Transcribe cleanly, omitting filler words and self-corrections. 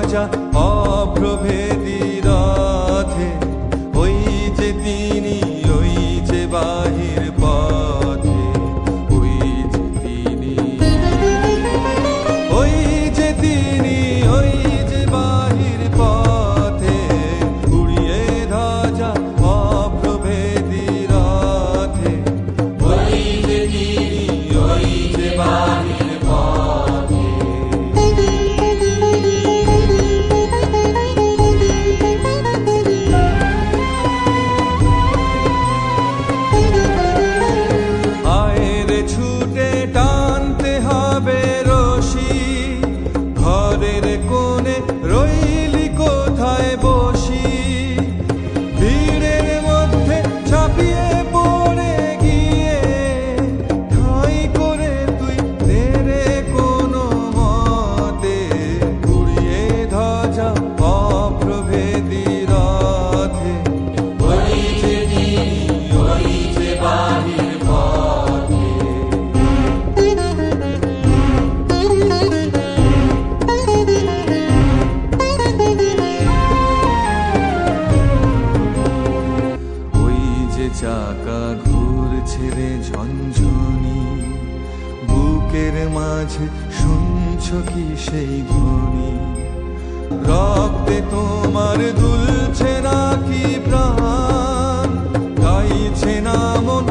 ধ্বজা অপ্রভেদী রথে, ওই যে তিনি, ওই যে বাহির পথে, ওই যে তিনি, ওই যে তিনি, ওই যে বাহির পথে, উড়িয়ে ধ্বজা অপ্রভেদী রথে, ওই যে তিনি, ওই যে বাহির পথে। আয়েরে ছুটে টানতে হবে রশি, ঘরের কোণে রইলি কোথায় বসি, ভিড়ের মধ্যে ছাপিয়ে পড়ে গিয়ে ঠাঁই করে তুই তেরে কোনো মতে, উড়িয়ে ধ্বজা অপ্রভেদী রথে, ওই যে তিনি, ওই যে বাহির পথে। ওই যে চাকা ঘুরছে রে ঝনঝনি, বুকের মাঝে শুনছ কি সেই ধ্বনি, রক্তে তোমার দুলছে নাকি প্রাণ, গাইছে না মন